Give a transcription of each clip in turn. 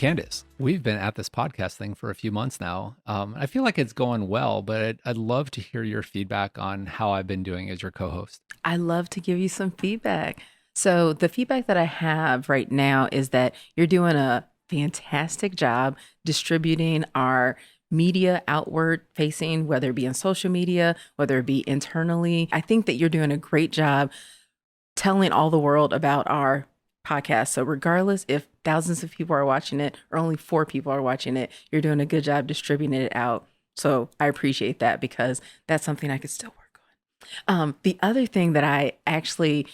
Candice, we've been at this podcast thing for a few months now. I feel like it's going well, but I'd love to hear your feedback on how I've been doing as your co-host. I love to give you some feedback. So, the feedback that I have right now is that you're doing a fantastic job distributing our media outward facing, whether it be in social media, whether it be internally. I think that you're doing a great job telling all the world about our podcast. So, regardless if thousands of people are watching it or only 4 people are watching it, you're doing a good job distributing it out. So, I appreciate that because that's something I could still work on. The other thing that I actually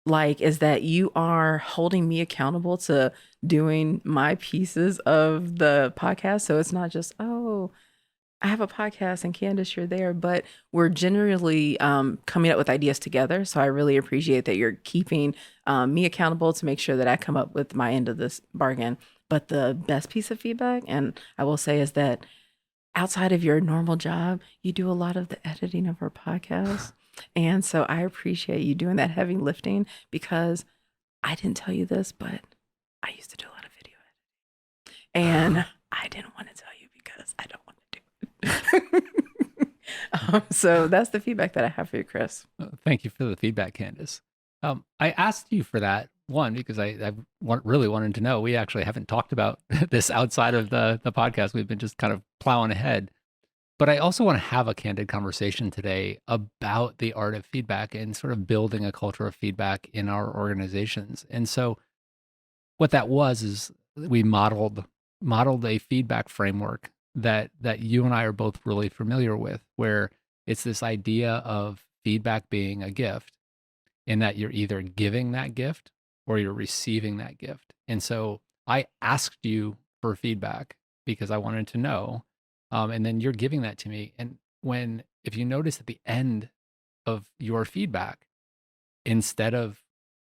like is that you are holding me accountable to doing my pieces of the podcast. So it's not just, oh, I have a podcast and Candice, you're there, but we're generally coming up with ideas together. So I really appreciate that you're keeping me accountable to make sure that I come up with my end of this bargain. But the best piece of feedback, and I will say, is that outside of your normal job, you do a lot of the editing of our podcast. And so I appreciate you doing that heavy lifting because I didn't tell you this, but I used to do a lot of video editing. And I didn't want to tell you because I don't want to do it. So that's the feedback that I have for you, Chris. Thank you for the feedback, Candice. I asked you for that, one, because really wanted to know. We actually haven't talked about this outside of the podcast. We've been just kind of plowing ahead. But I also want to have a candid conversation today about the art of feedback and sort of building a culture of feedback in our organizations. And so what that was is we modeled a feedback framework that you and I are both really familiar with, where it's this idea of feedback being a gift, in that you're either giving that gift or you're receiving that gift. And so I asked you for feedback because I wanted to know. And then you're giving that to me. And if you notice at the end of your feedback, instead of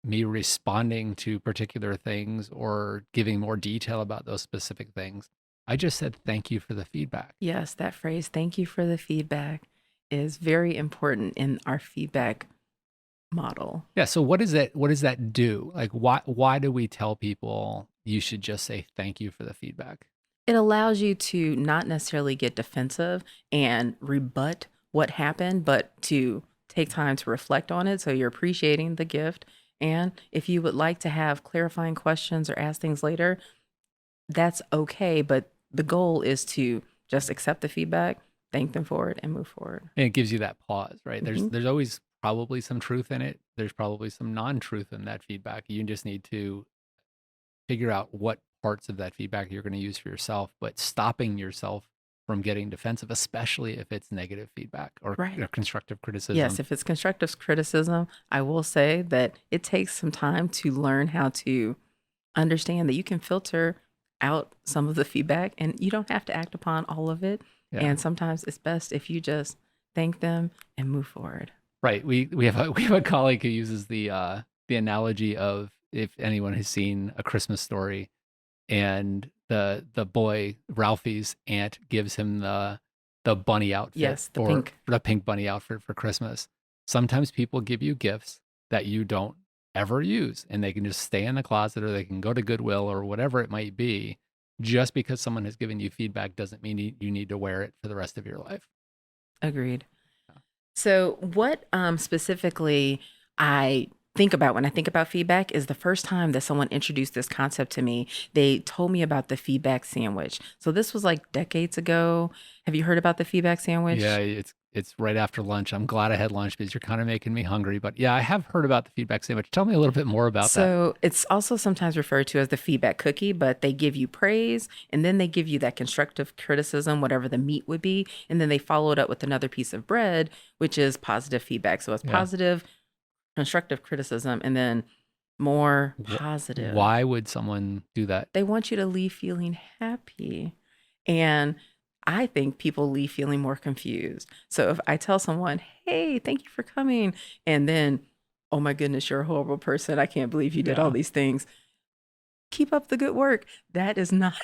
me responding to particular things or giving more detail about those specific things, I just said, thank you for the feedback. Yes, that phrase, thank you for the feedback, is very important in our feedback model. Yeah. So what does that do? Like, why do we tell people you should just say thank you for the feedback? It allows you to not necessarily get defensive and rebut what happened, but to take time to reflect on it. So you're appreciating the gift. And if you would like to have clarifying questions or ask things later, that's okay. But the goal is to just accept the feedback, thank them for it, and move forward. And it gives you that pause, right? Mhm. There's always probably some truth in it. There's probably some non-truth in that feedback. You just need to figure out what parts of that feedback you're going to use for yourself, but stopping yourself from getting defensive, especially if it's negative feedback or Right. constructive criticism. Yes, if it's constructive criticism, I will say that it takes some time to learn how to understand that you can filter out some of the feedback and you don't have to act upon all of it. Yeah. And sometimes it's best if you just thank them and move forward. Right. We have a colleague who uses the analogy of, if anyone has seen A Christmas Story, and the boy Ralphie's aunt gives him the bunny outfit. Yes, the pink bunny outfit for Christmas. Sometimes people give you gifts that you don't ever use, and they can just stay in the closet, or they can go to Goodwill or whatever it might be. Just because someone has given you feedback doesn't mean you need to wear it for the rest of your life. Agreed. So what specifically I think about when I think about feedback is the first time that someone introduced this concept to me, they told me about the feedback sandwich. So this was like decades ago. Have you heard about the feedback sandwich? Yeah, it's right after lunch. I'm glad I had lunch because you're kind of making me hungry. But yeah, I have heard about the feedback sandwich. Tell me a little bit more about that. So it's also sometimes referred to as the feedback cookie, but they give you praise and then they give you that constructive criticism, whatever the meat would be. And then they follow it up with another piece of bread, which is positive feedback. So it's positive, constructive criticism, and then more positive. Why would someone do that? They want you to leave feeling happy. And I think people leave feeling more confused. So if I tell someone, hey, thank you for coming, and then, oh my goodness, you're a horrible person, I can't believe you did all these things, keep up the good work. That is not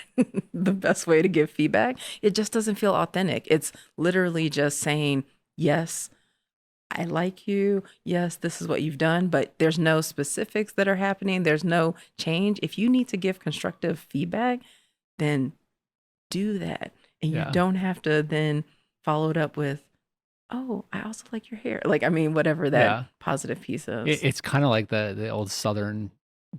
the best way to give feedback. It just doesn't feel authentic. It's literally just saying, yes, I like you. Yes, this is what you've done, but there's no specifics that are happening. There's no change. If you need to give constructive feedback, then do that. And you Yeah. don't have to then follow it up with, oh, I also like your hair. Like, I mean, whatever that Yeah. positive piece is. It's kind of like the old Southern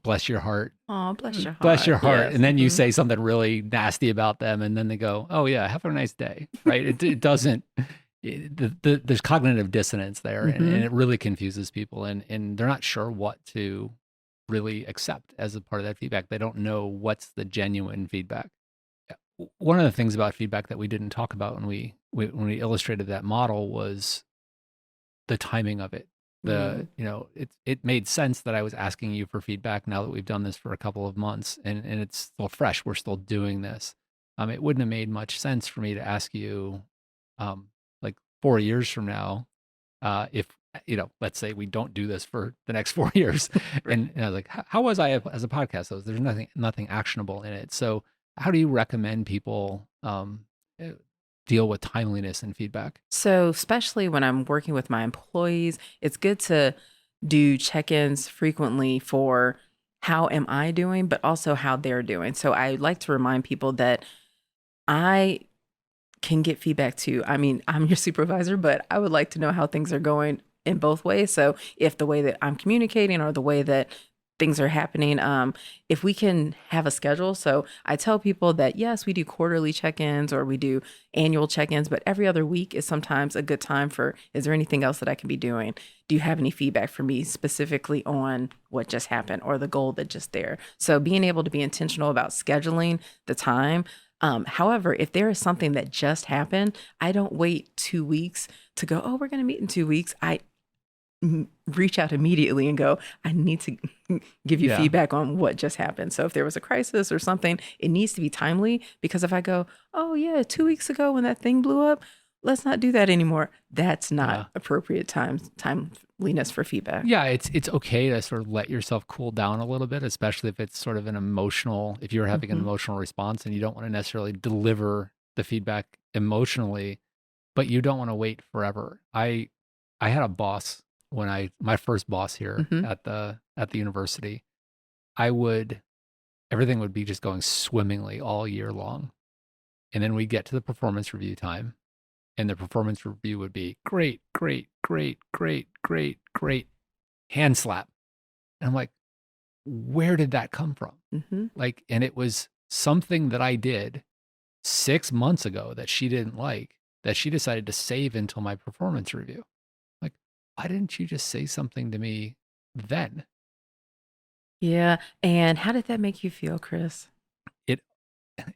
bless your heart, Oh, bless your bless heart. your heart. Yes. And then you say something really nasty about them. And then they go, oh, yeah, have a nice day. Right. It doesn't, there's cognitive dissonance there, and it really confuses people. And they're not sure what to really accept as a part of that feedback. They don't know what's the genuine feedback. One of the things about feedback that we didn't talk about when we illustrated that model was the timing of it. It made sense that I was asking you for feedback now that we've done this for a couple of months, and it's still fresh. We're still doing this. It wouldn't have made much sense for me to ask you, like 4 years from now, if let's say we don't do this for the next 4 years, and I was like, how was I as a podcast host? There's nothing actionable in it. So how do you recommend people deal with timeliness and feedback? So, especially when I'm working with my employees, it's good to do check ins frequently for how am I doing, but also how they're doing. So, I like to remind people that I can get feedback too. I mean, I'm your supervisor, but I would like to know how things are going in both ways. So, if the way that I'm communicating or the way that things are happening, if we can have a schedule. So I tell people that yes, we do quarterly check-ins or we do annual check-ins, but every other week is sometimes a good time for, is there anything else that I can be doing? Do you have any feedback for me specifically on what just happened or the goal that just there? So being able to be intentional about scheduling the time. However, if there is something that just happened, I don't wait 2 weeks to go, oh, we're going to meet in 2 weeks. I reach out immediately and go, I need to give you feedback on what just happened. So if there was a crisis or something, it needs to be timely, because if I go, oh yeah, 2 weeks ago when that thing blew up, let's not do that anymore. That's not appropriate timeliness for feedback. Yeah, it's okay to sort of let yourself cool down a little bit, especially if it's sort of if you're having an emotional response and you don't want to necessarily deliver the feedback emotionally, but you don't want to wait forever. I had a boss my first boss here at the university. Everything would be just going swimmingly all year long. And then we'd get to the performance review time, and the performance review would be great, great, great, great, great, great, hand slap. And I'm like, where did that come from? Like, and it was something that I did 6 months ago that she didn't like, that she decided to save until my performance review. Like, why didn't you just say something to me then? Yeah. And how did that make you feel, Chris?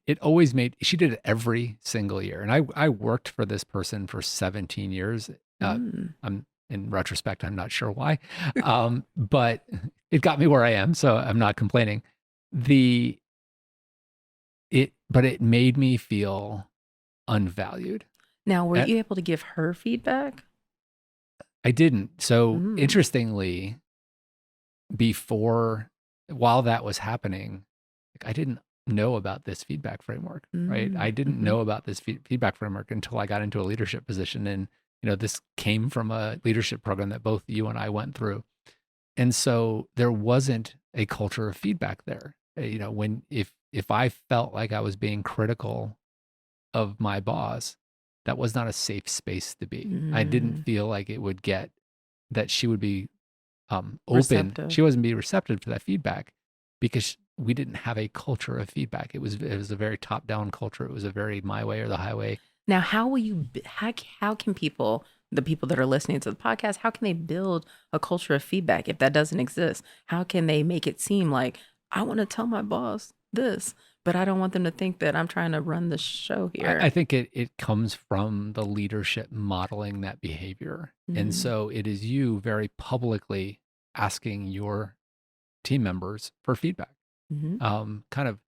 It always she did it every single year. And I worked for this person for 17 years. I'm in retrospect, I'm not sure why. But it got me where I am, so I'm not complaining. But it made me feel unvalued. Now, were you able to give her feedback? I didn't. So interestingly, while that was happening, I didn't know about this feedback framework, right? I didn't know about this feedback framework until I got into a leadership position. And, this came from a leadership program that both you and I went through. And so there wasn't a culture of feedback there. If I felt like I was being critical of my boss, that was not a safe space to be. I didn't feel like that she would be open. Receptive. She wasn't being receptive to that feedback because we didn't have a culture of feedback. It was a very top down culture. It was a very my way or the highway. Now, how can the people that are listening to the podcast, how can they build a culture of feedback if that doesn't exist? How can they make it seem like I want to tell my boss this, but I don't want them to think that I'm trying to run the show here? I think it comes from the leadership modeling that behavior. And so it is you very publicly asking your team members for feedback, kind of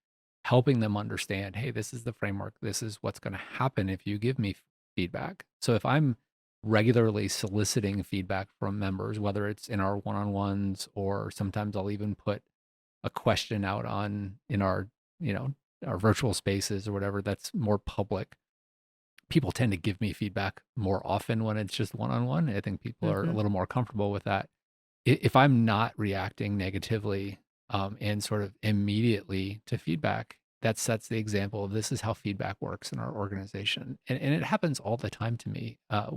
helping them understand, hey, this is the framework. This is what's going to happen if you give me feedback. So if I'm regularly soliciting feedback from members, whether it's in our one-on-ones or sometimes I'll even put a question out in our virtual spaces or whatever that's more public, people tend to give me feedback more often when it's just one-on-one. I think people are a little more comfortable with that. If I'm not reacting negatively and sort of immediately to feedback, that sets the example of this is how feedback works in our organization. And it happens all the time to me. Our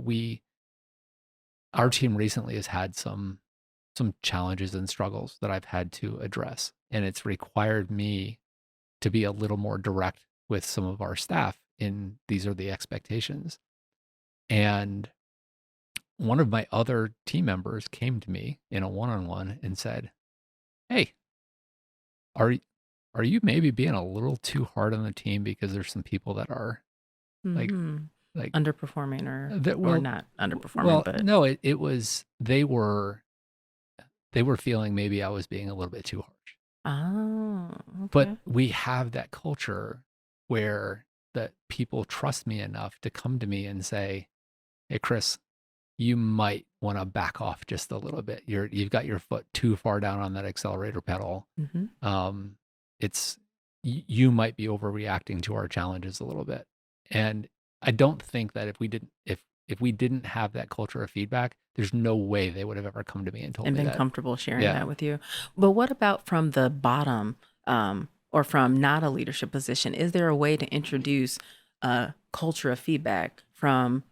team recently has had some challenges and struggles that I've had to address. And it's required me to be a little more direct with some of our staff in these are the expectations. And one of my other team members came to me in a one-on-one and said, "Hey, are are you maybe being a little too hard on the team because there's some people that are like Hmm. like Underperforming that or well not underperforming, well but no it was they were feeling maybe I was being a little bit too harsh." oh, But okay. we have that culture where that people trust me enough to come to me and say, "Hey, Chris, you might want to back off just a little bit. You've got your foot too far down on that accelerator pedal. Hmm. Um, it's you might be overreacting to our challenges a little bit." And I don't think that if we didn't have that culture of feedback, there's no way they would have ever come to me and told And me been that. comfortable sharing Yeah. that with you. But what about from the bottom, or from not a leadership position? Is there a way to introduce a culture of feedback from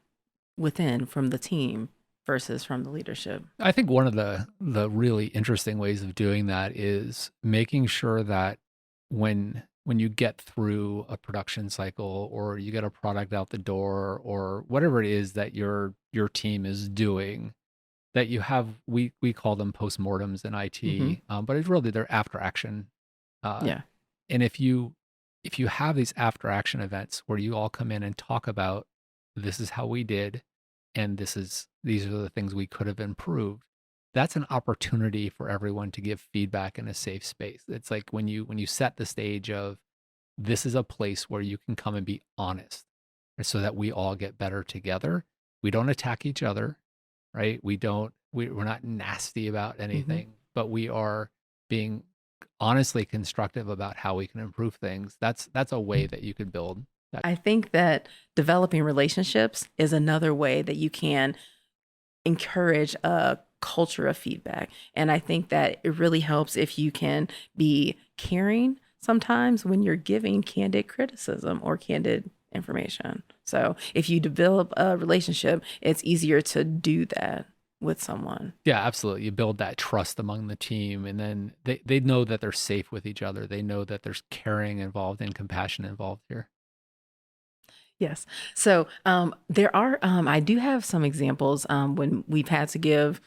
within, from the team versus from the leadership? I think one of the really interesting ways of doing that is making sure that when you get through a production cycle or you get a product out the door or whatever it is that your team is doing, that you have we call them postmortems in Hmm. IT, but it's really they're after action. Uh, Yeah. and if you have these after action events where you all come in and talk about this is how we did and these are the things we could have improved, that's an opportunity for everyone to give feedback in a safe space. It's like when you set the stage of this is a place where you can come and be honest so that we all get better together. We don't attack each other, right? We're not nasty about Hmm. anything, but we are being honestly constructive about how we can improve things. That's a way that you could build that. I think that developing relationships is another way that you can encourage a culture of feedback. And I think that it really helps if you can be caring sometimes when you're giving candid criticism or candid information. So if you develop a relationship, it's easier to do that with someone. Yeah, absolutely. You build that trust among the team and then they know that they're safe with each other. They know that there's caring involved and compassion involved here. Yes. So there are, I do have some examples when we've had to give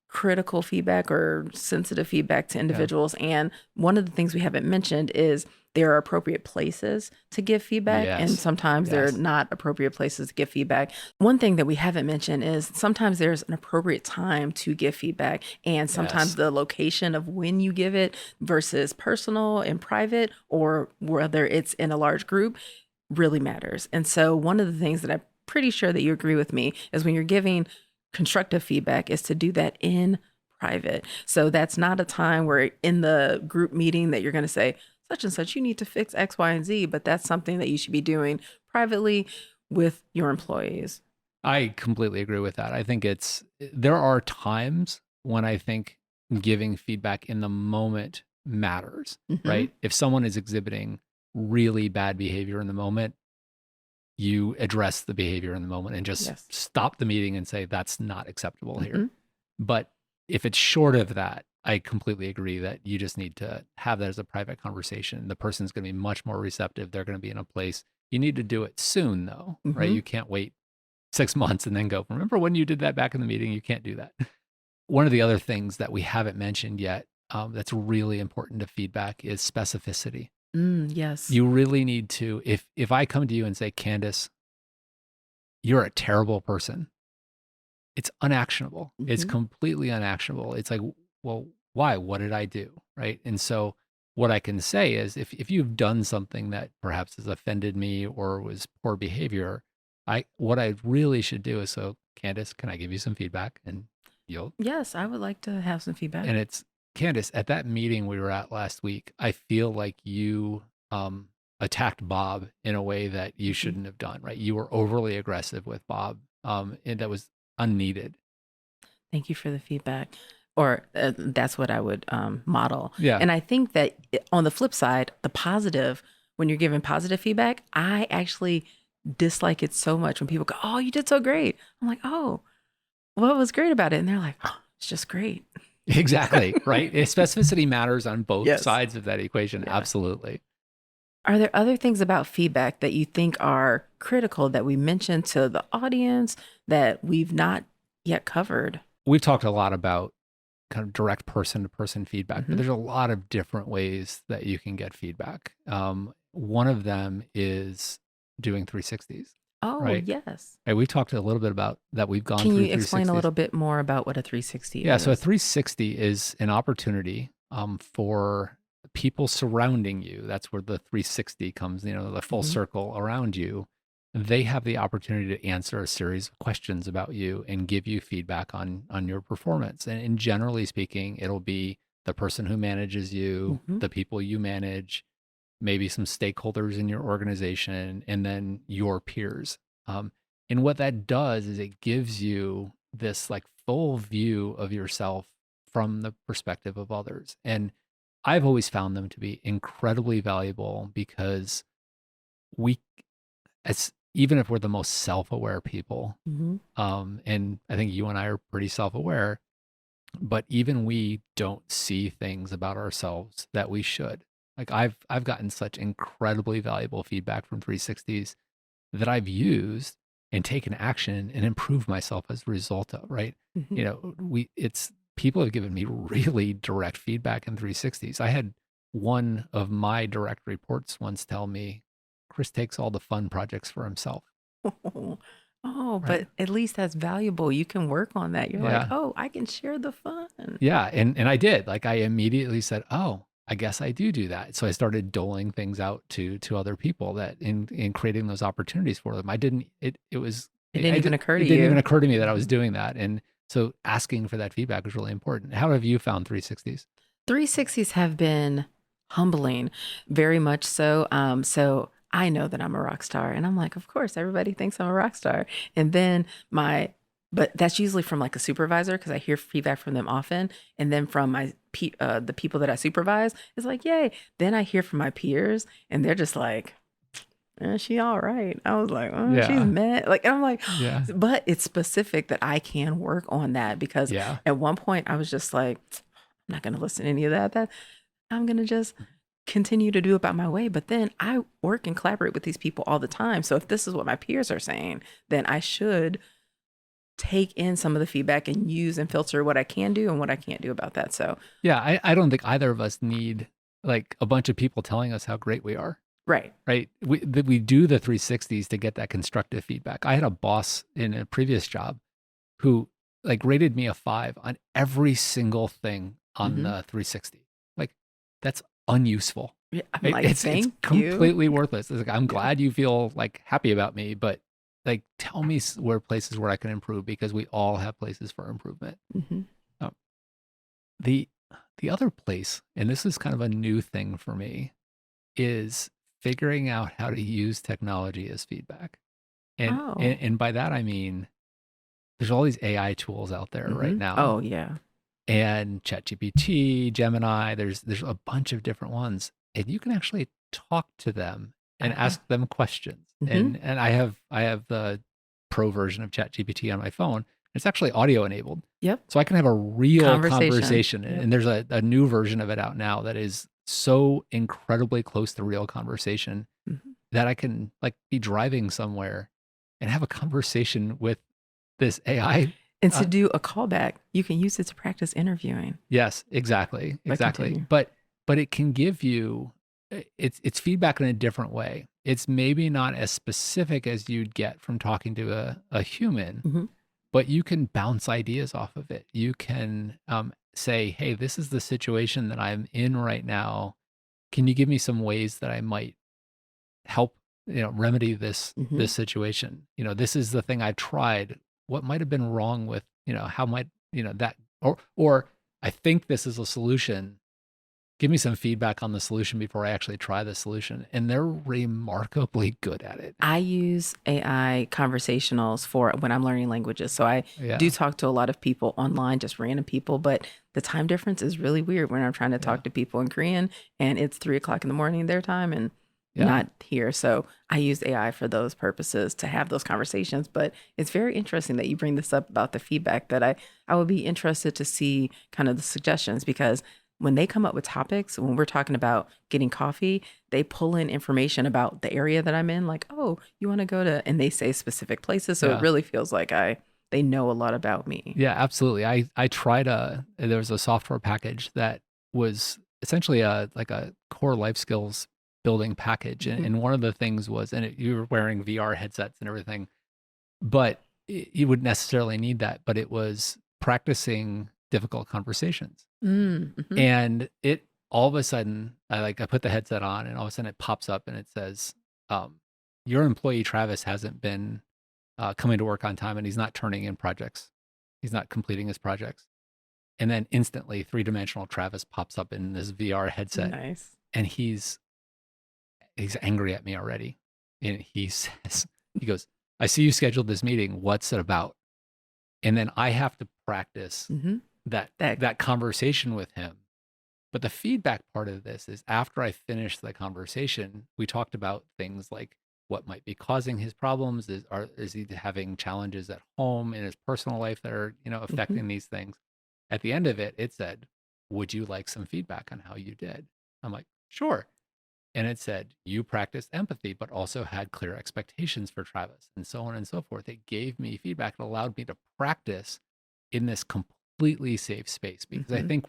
critical feedback or sensitive feedback to Yeah. individuals. And one of the things we haven't mentioned is there are appropriate places to give feedback, and Yes. sometimes there are Yes. not appropriate places to give feedback. One thing that we haven't mentioned is sometimes there's an appropriate time to give feedback, and sometimes Yes. the location of when you give it versus personal and private, or whether it's in a large group, really matters. And so, one of the things that I'm pretty sure that you agree with me is when you're giving constructive feedback is to do that in private. So that's not a time where in the group meeting that you're going to say, such and such, you need to fix X, Y, and Z, but that's something that you should be doing privately with your employees. I completely agree with that. I think there are times when I think giving feedback in the moment matters, Hmm. right? If someone is exhibiting really bad behavior in the moment, you address the behavior in the moment and just Yes. stop the meeting and say, that's not acceptable Hmm. here. But if it's short of that, I completely agree that you just need to have that as a private conversation. The person's going to be much more receptive. They're going to be in a place. You need to do it soon, though, right? Hmm. You can't wait 6 months and then go, remember when you did that back in the meeting? You can't do that. One of the other things that we haven't mentioned yet that's really important to feedback is specificity. Yes. You really need to, if I come to you and say, Candice, you're a terrible person, it's unactionable. It's Hmm. completely unactionable. It's like, well, why? What did I do? Right. And so what I can say is if you've done something that perhaps has offended me or was poor behavior, what I really should do is, so Candice, can I give you some feedback? And you'll Yes, I would like to have some feedback. and it's Candice, at that meeting we were at last week, I feel like you attacked Bob in a way that you Hmm. shouldn't have done, right? You were overly aggressive with Bob. And that was unneeded. Thank you for the feedback. Or that's what I would model. Yeah. And I think that on the flip side, the positive when you're giving positive feedback, I actually dislike it so much when people go, "Oh, you did so great." I'm like, "Oh, what was great about it?" And they're like, "Oh, it's just great." Exactly. Right. Specificity matters on both Yes. sides of that equation. Yeah. Absolutely. Are there other things about feedback that you think are critical that we mentioned to the audience that we've not yet covered? We've talked a lot about kind of direct person to person feedback, but Mhm. there's a lot of different ways that you can get feedback. One of them is doing 360s, Oh, right? yes. Right. We talked a little bit about that. We've gone Can through you explain a 360s. little bit more about what a 360 Yeah. So a is? 360 is an opportunity for people surrounding you. That's where the 360 comes, the full Mhm. circle around you. They have the opportunity to answer a series of questions about you and give you feedback on your performance. And generally speaking, it'll be the person who manages you, Mhm. the people you manage, maybe some stakeholders in your organization, and then your peers. And what that does is it gives you this like full view of yourself from the perspective of others. And I've always found them to be incredibly valuable because we, as even if we're the most self-aware people, Mhm. and I think you and I are pretty self-aware, but even we don't see things about ourselves that we should. Like I've gotten such incredibly valuable feedback from 360s that I've used and taken action and improved myself as a result of, right? Mhm. It's people have given me really direct feedback in 360s. I had one of my direct reports once tell me, Chris takes all the fun projects for himself, Oh, right? but at least that's valuable. You can work on that. You're like, Yeah. "Oh, I can share the fun." Yeah, and I did. Like I immediately said, "Oh, I guess I do that." So I started doling things out to other people that in creating those opportunities for them. I didn't it was It didn't I even did, occur to it didn't even you. occur to me that I was Mhm. doing that. And so asking for that feedback was really important. How have you found 360s? 360s have been humbling, very much so. So I know that I'm a rock star, and I'm like, of course, everybody thinks I'm a rock star. And then but that's usually from like a supervisor because I hear feedback from them often, and then from the people that I supervise, it's like, yay. Then I hear from my peers, and they're just like, she all right. I was like, oh, she's Yeah. mad. Like, I'm like, Yeah. but it's specific that I can work on that because Yeah. at one point I was just like, I'm not going to listen to any of that. I'm going to just continue to do it by my way. But then I work and collaborate with these people all the time. So if this is what my peers are saying, then I should take in some of the feedback and use and filter what I can do and what I can't do about that. So, Yeah, I don't think either of us need like a bunch of people telling us how great we are. right. Right. We do the 360s to get that constructive feedback. I had a boss in a previous job who like rated me a 5 on every single thing on Hmm. the 360. Like that's unuseful. Yeah, I'm Right? like, It's thank you. completely worthless. It's like I'm Yeah. glad you feel like happy about me, but like tell me where places where I can improve because we all have places for improvement. Hmm. Um, the the other place, and this is kind of a new thing for me, is figuring out how to use technology as feedback. And Oh. and by that I mean there's all these AI tools out there right Hmm. now Oh, yeah. and ChatGPT, Gemini, there's a bunch of different ones. And you can actually talk to them I and have. ask them questions. Hmm. And I have the pro version of ChatGPT on my phone. It's actually audio enabled. Yep. So I can have a real Conversation. conversation. Yep. And there's a new version of it out now that is so incredibly close to real conversation Mhm. that I can like be driving somewhere and have a conversation with this AI. And to Uh, do a callback, you can use it to practice interviewing. yes, exactly, But exactly. continue. But it can give you it's feedback in a different way. It's maybe not as specific as you'd get from talking to a human, Hmm. but you can bounce ideas off of it. You can say, "Hey, this is the situation that I'm in right now. Can you give me some ways that I might help remedy Hmm. this situation? This is the thing I tried. What might have been wrong with how might that or I think this is a solution. Give me some feedback on the solution before I actually try the solution." And they're remarkably good at it. I use AI conversationals for when I'm learning languages. So I do Yeah, talk to a lot of people online, just random people, but the time difference is really weird when I'm trying to yeah, talk to people in Korean and it's 3 o'clock in the morning their time. And Yeah. not here. So I use AI for those purposes to have those conversations. But it's very interesting that you bring this up about the feedback, that I would be interested to see kind of the suggestions, because when they come up with topics, when we're talking about getting coffee, they pull in information about the area that I'm in, like, oh, you want to go to, and they say specific places. So it Yeah. really feels like they know a lot about me. Yeah, absolutely. I tried there was a software package that was essentially like a core life skills building package. And, Mhm. and one of the things was, you were wearing VR headsets and everything, but you wouldn't necessarily need that, but it was practicing difficult conversations. Mm-hmm. And it, all of a sudden, I put the headset on and all of a sudden it pops up and it says, um, your employee Travis hasn't been coming to work on time and he's not turning in projects. He's not completing his projects. And then instantly, three-dimensional Travis pops up in this VR headset, Nice. and he's angry at me already. And he says, he goes, "I see you scheduled this meeting. What's it about?" And then I have to practice Mm-hmm. that That. that conversation with him. But the feedback part of this is, after I finished the conversation, we talked about things like what might be causing his problems. Is he having challenges at home in his personal life that are, Mm-hmm. affecting these things? At the end of it, it said, "Would you like some feedback on how you did?" I'm like, "Sure." And it said, "You practiced empathy, but also had clear expectations for Travis," and so on and so forth. It gave me feedback. It allowed me to practice in this completely safe space, because I Mm-hmm. think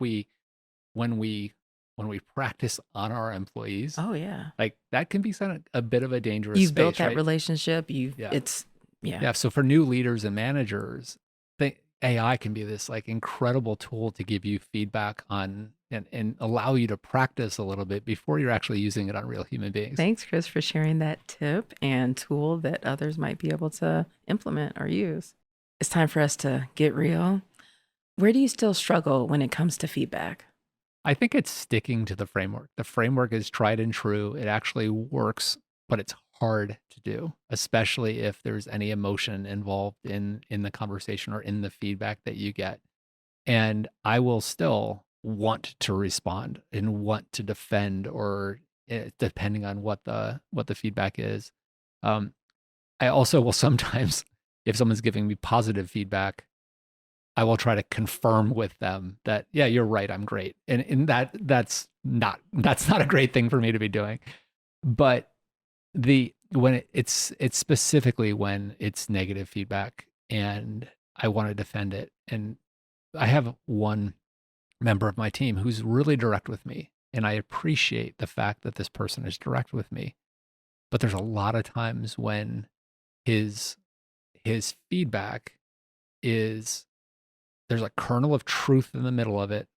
when we when we practice on our employees, Oh yeah. like, that can be a bit of a dangerous You've built space, that right? relationship. Yeah. It's, yeah. Yeah. So for new leaders and managers, AI can be this like incredible tool to give you feedback on, and allow you to practice a little bit before you're actually using it on real human beings. Thanks, Chris, for sharing that tip and tool that others might be able to implement or use. It's time for us to get real. Where do you still struggle when it comes to feedback? I think it's sticking to the framework. The framework is tried and true. It actually works, but it's hard to do, especially if there's any emotion involved in the conversation or in the feedback that you get. And I will still want to respond and want to defend, or depending on what the feedback is. Um, I also will sometimes, if someone's giving me positive feedback, I will try to confirm with them that, yeah, you're right, I'm great. And that's not a great thing for me to be doing. But it's specifically when it's negative feedback and I want to defend it. And I have one member of my team who's really direct with me, and I appreciate the fact that this person is direct with me. But there's a lot of times when his feedback is, there's a kernel of truth in the middle of it,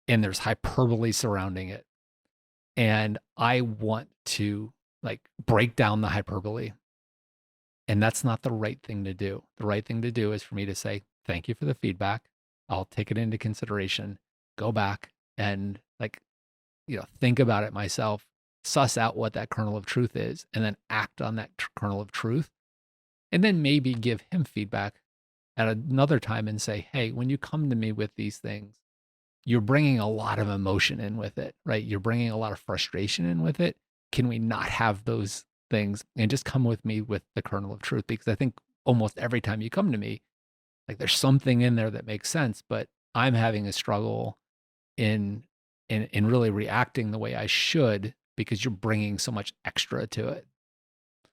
and there's hyperbole surrounding it. And I want to, like, break down the hyperbole. And that's not the right thing to do. The right thing to do is for me to say, "Thank you for the feedback. I'll take it into consideration, go back and, like, think about it myself, suss out what that kernel of truth is, and then act on that kernel of truth. And then maybe give him feedback at another time and say, "Hey, when you come to me with these things, you're bringing a lot of emotion in with it, right? You're bringing a lot of frustration in with it. Can we not have those things and just come with me with the kernel of truth?" Because I think almost every time you come to me, like, there's something in there that makes sense, but I'm having a struggle in in really reacting the way I should, because you're bringing so much extra to it.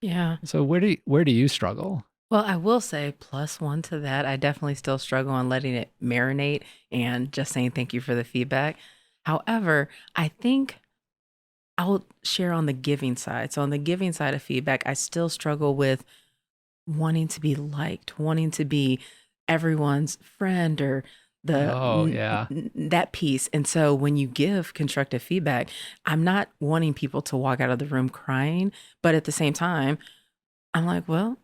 Yeah. So where do you struggle? Well, I will say plus one to that. I definitely still struggle on letting it marinate and just saying thank you for the feedback. However, I think I'll share on the giving side. So, on the giving side of feedback, I still struggle with wanting to be liked, wanting to be everyone's friend or Oh, yeah. that piece. And so when you give constructive feedback, I'm not wanting people to walk out of the room crying, but at the same time, I'm like, well,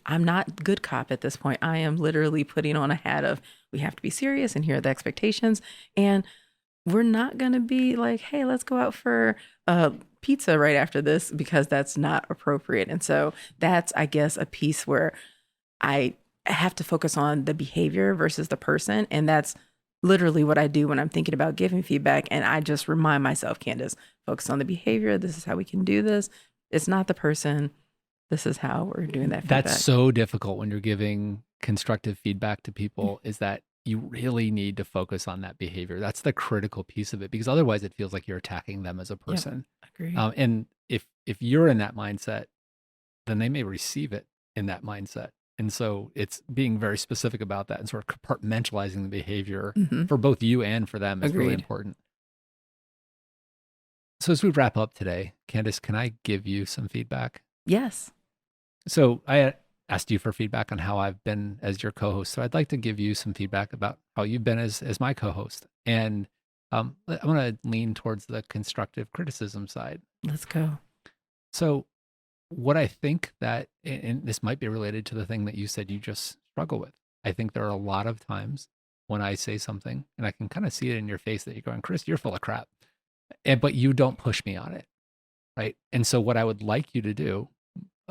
I'm not good cop at this point. I am literally putting on a hat of, we have to be serious and here are the expectations. And we're not going to be like, hey, let's go out for pizza right after this, because that's not appropriate. And so that's, I guess, a piece where I have to focus on the behavior versus the person. And that's literally what I do when I'm thinking about giving feedback. And I just remind myself, Candice, focus on the behavior. This is how we can do this. It's not the person. This is how we're doing that feedback. That's so difficult when you're giving constructive feedback to people, is that you really need to focus on that behavior. That's the critical piece of it, because otherwise it feels like you're attacking them as a person. Agree. And if you're in that mindset, then they may receive it in that mindset. And so it's being very specific about that and sort of compartmentalizing the behavior for both you and for them is really important. So as we wrap up today, Candice, can I give you some feedback? Yes. So I asked you for feedback on how I've been as your co-host. So I'd like to give you some feedback about how you've been as my co-host. And I want to lean towards the constructive criticism side. Let's go. So what I think that, and this might be related to the thing that you said you just struggle with. I think there are a lot of times when I say something and I can kind of see it in your face that you're going, Chris, you're full of crap. But you don't push me on it. Right. And so what I would like you to do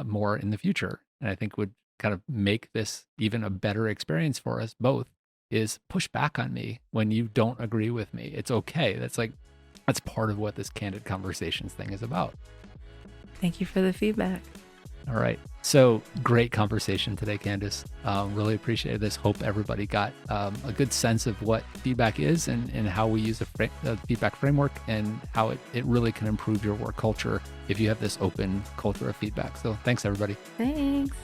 more in the future, and I think would kind of make this even a better experience for us both, is push back on me when you don't agree with me. It's okay. That's part of what this Candid Conversations thing is about. Thank you for the feedback. All right. So great conversation today, Candice. Really appreciated this. Hope everybody got a good sense of what feedback is and how we use a feedback framework and how it really can improve your work culture if you have this open culture of feedback. So thanks, everybody. Thanks.